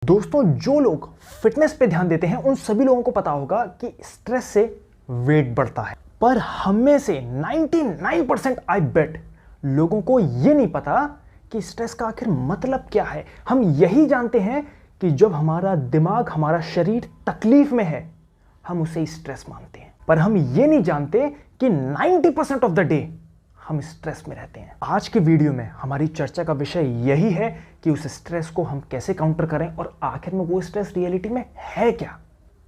दोस्तों, जो लोग फिटनेस पे ध्यान देते हैं उन सभी लोगों को पता होगा कि स्ट्रेस से वेट बढ़ता है। पर हम में से 99% आई बेट लोगों को यह नहीं पता कि स्ट्रेस का आखिर मतलब क्या है। हम यही जानते हैं कि जब हमारा दिमाग, हमारा शरीर तकलीफ में है, हम उसे स्ट्रेस मानते हैं। पर हम ये नहीं जानते कि 90% ऑफ द डे हम स्ट्रेस में रहते हैं। आज के वीडियो में हमारी चर्चा का विषय यही है कि उस स्ट्रेस को हम कैसे काउंटर करें और आखिर में वो स्ट्रेस रियलिटी में है क्या।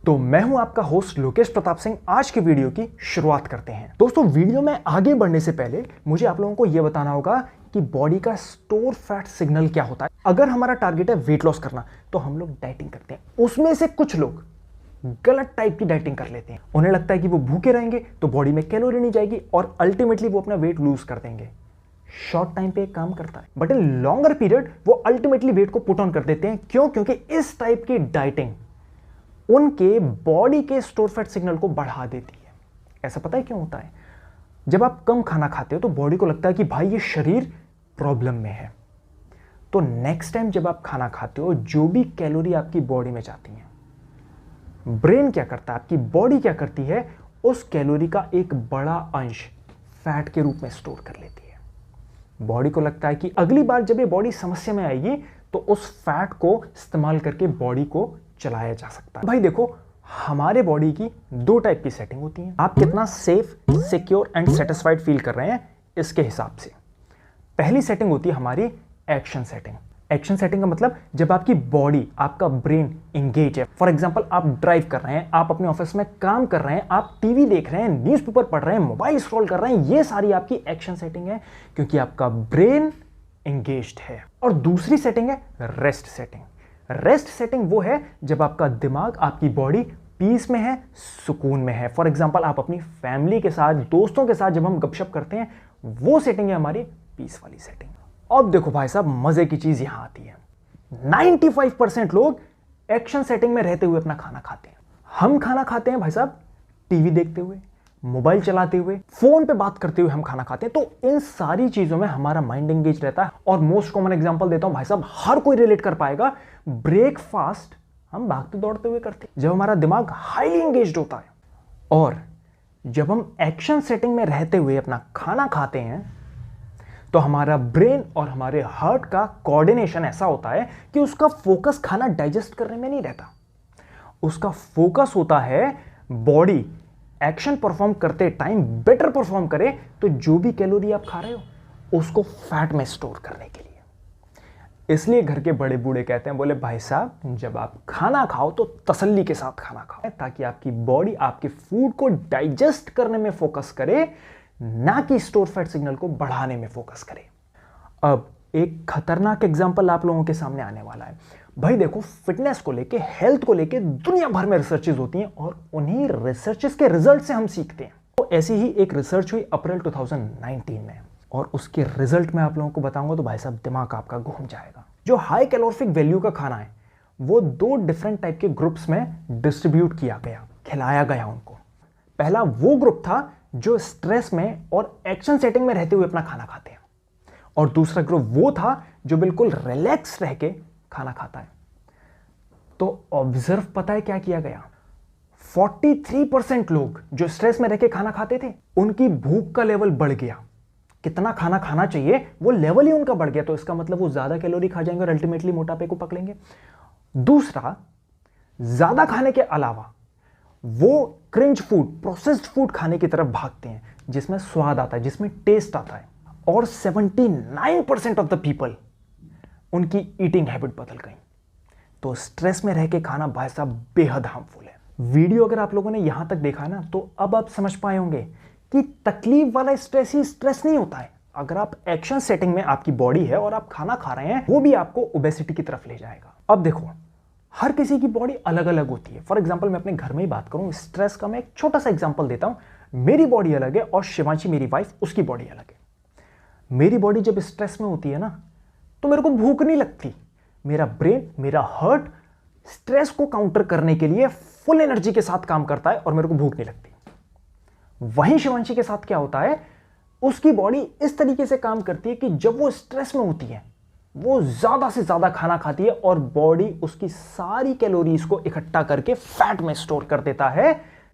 तो मैं हूं आपका होस्ट लोकेश प्रताप सिंह। आज के वीडियो की शुरुआत करते हैं। दोस्तों, वीडियो में आगे बढ़ने से पहले मुझे आप लोगों को यह बताना होगा कि बॉडी का स्टोर फैट सिग्नल क्या होता है। अगर हमारा टारगेट है वेट लॉस करना तो हम लोग डाइटिंग करते हैं। उसमें से कुछ लोग गलत टाइप की डाइटिंग कर लेते हैं। उन्हें लगता है कि वो भूखे रहेंगे तो बॉडी में कैलोरी नहीं जाएगी और अल्टीमेटली वो अपना वेट लूज कर देंगे। शॉर्ट टाइम पे एक काम करता है, बट इन लॉन्गर पीरियड वो अल्टीमेटली वेट को पुट ऑन कर देते हैं। क्यों? क्योंकि इस टाइप की डाइटिंग उनके बॉडी के स्टोर फैट सिग्नल को बढ़ा देती है। ऐसा पता है क्यों होता है? जब आप कम खाना खाते हो तो बॉडी को लगता है कि भाई ये शरीर प्रॉब्लम में है। तो नेक्स्ट टाइम जब आप खाना खाते हो, जो भी कैलोरी आपकी बॉडी में जाती है, ब्रेन क्या करता है, आपकी बॉडी क्या करती है, उस कैलोरी का एक बड़ा अंश फैट के रूप में स्टोर कर लेती है। बॉडी को लगता है कि अगली बार जब ये बॉडी समस्या में आएगी तो उस फैट को इस्तेमाल करके बॉडी को चलाया जा सकता है। भाई देखो, हमारे बॉडी की दो टाइप की सेटिंग होती है। आप कितना safe, secure and satisfied feel कर रहे हैं इसके हिसाब से। पहली सेटिंग होती है हमारी एक्शन सेटिंग। एक्शन सेटिंग का मतलब जब आपकी बॉडी, आपका ब्रेन इंगेज है। फॉर एग्जांपल, आप ड्राइव कर रहे हैं, आप अपने ऑफिस में काम कर रहे हैं, आप टीवी देख रहे हैं, न्यूज़पेपर पढ़ रहे हैं, मोबाइल स्क्रॉल कर रहे हैं, ये सारी आपकी एक्शन सेटिंग है क्योंकि आपका ब्रेन इंगेज्ड है। और दूसरी सेटिंग है रेस्ट सेटिंग। रेस्ट सेटिंग वो है जब आपका दिमाग, आपकी बॉडी पीस में है, सुकून में है। फॉर एग्जाम्पल, आप अपनी फैमिली के साथ, दोस्तों के साथ जब हम गपशप करते हैं, वो सेटिंग है हमारी पीस वाली सेटिंग। अब देखो भाई साहब, मजे की चीज यहां आती है। 95% लोग एक्शन सेटिंग में रहते हुए अपना खाना खाते हैं। हम खाना खाते हैं भाई साहब टीवी देखते हुए, मोबाइल चलाते हुए, फोन पे बात करते हुए हम खाना खाते हैं। तो इन सारी चीजों में हमारा माइंड एंगेज रहता है। और मोस्ट कॉमन एग्जांपल देता हूं भाई साहब, हर कोई रिलेट कर पाएगा। ब्रेकफास्ट हम भागते दौड़ते हुए करते हैं जब हमारा दिमाग हाईली एंगेज्ड होता है। और जब हम एक्शन सेटिंग में रहते हुए अपना खाना खाते हैं तो हमारा ब्रेन और हमारे हार्ट का कोऑर्डिनेशन ऐसा होता है कि उसका फोकस खाना डाइजेस्ट करने में नहीं रहता। उसका फोकस होता है बॉडी एक्शन परफॉर्म करते टाइम बेटर परफॉर्म करे, तो जो भी कैलोरी आप खा रहे हो उसको फैट में स्टोर करने के लिए। इसलिए घर के बड़े बूढ़े कहते हैं, बोले भाई साहब, जब आप खाना खाओ तो तसल्ली के साथ खाना खाओ, ताकि आपकी बॉडी आपके फूड को डाइजेस्ट करने में फोकस करे, ना कि स्टोर फैट सिग्नल को बढ़ाने में फोकस करें। अब एक खतरनाक एग्जांपल आप लोगों के सामने आने वाला है। भाई देखो, फिटनेस को लेके, हेल्थ को लेके दुनिया भर में रिसर्चेज होती हैं और उन्हीं रिसर्चेज के रिजल्ट से हम सीखते हैं। तो ऐसी ही एक रिसर्च हुई अप्रैल 2019 में और उसके रिजल्ट में आप लोगों को बताऊंगा तो भाई साहब दिमाग आपका घूम जाएगा। जो हाई कैलोरिफिक वैल्यू का खाना है वो दो डिफरेंट टाइप के ग्रुप्स में डिस्ट्रीब्यूट किया गया, खिलाया गया उनको। पहला वो ग्रुप था जो स्ट्रेस में और एक्शन सेटिंग में रहते हुए अपना खाना खाते हैं, और दूसरा ग्रुप वो था जो बिल्कुल रिलैक्स रह के खाना खाता है। तो ऑब्जर्व, पता है क्या किया गया? 43% लोग जो स्ट्रेस में रह के खाना खाते थे, उनकी भूख का लेवल बढ़ गया। कितना खाना खाना चाहिए वो लेवल ही उनका बढ़ गया। तो इसका मतलब वो ज्यादा कैलोरी खा जाएंगे और अल्टीमेटली मोटापे को पकड़ेंगे। दूसरा, ज्यादा खाने के अलावा वो क्रिंज फूड, प्रोसेस्ड फूड खाने की तरफ भागते हैं जिसमें स्वाद आता है, जिसमें टेस्ट आता है। और 79% ऑफ द पीपल, उनकी ईटिंग हैबिट बदल गई। तो स्ट्रेस में रह के खाना भाई साहब बेहद हार्मफुल है। वीडियो अगर आप लोगों ने यहां तक देखा है ना, तो अब आप समझ पाए होंगे कि तकलीफ वाला स्ट्रेस ही स्ट्रेस नहीं होता है। अगर आप एक्शन सेटिंग में आपकी बॉडी है और आप खाना खा रहे हैं, वो भी आपको ओबेसिटी की तरफ ले जाएगा। अब देखो, हर किसी की बॉडी अलग अलग होती है। फॉर एग्जाम्पल, मैं अपने घर में ही बात करूं, स्ट्रेस का मैं एक छोटा सा एग्जाम्पल देता हूं। मेरी बॉडी अलग है और शिवांशी, मेरी वाइफ, उसकी बॉडी अलग है। मेरी बॉडी जब स्ट्रेस में होती है ना, तो मेरे को भूख नहीं लगती। मेरा ब्रेन, मेरा हार्ट स्ट्रेस को काउंटर करने के लिए फुल एनर्जी के साथ काम करता है और मेरे को भूख नहीं लगती। वहीं शिवांशी के साथ क्या होता है, उसकी बॉडी इस तरीके से काम करती है कि जब वो स्ट्रेस में होती है, वो ज़्यादा से ज़्यादा खाना खाती है और बॉडी उसकी सारी कैलोरीज को इकट्ठा करके फैट में स्टोर कर देता है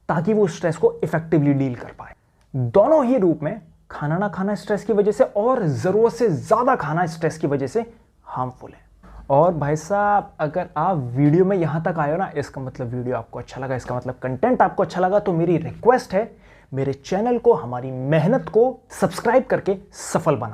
ताकि वो स्ट्रेस को इफेक्टिवली डील कर पाए। दोनों ही रूप में खाना ना खाना स्ट्रेस की वजह से और ज़रूरत से ज़्यादा खाना स्ट्रेस की वजह से हार्मफुल है। और भाई साहब, अगर आप वीडियो में यहां तक आए हो ना, इसका मतलब वीडियो आपको अच्छा लगा, इसका मतलब कंटेंट आपको अच्छा लगा। तो मेरी रिक्वेस्ट है, मेरे चैनल को, हमारी मेहनत को सब्सक्राइब करके सफल बना।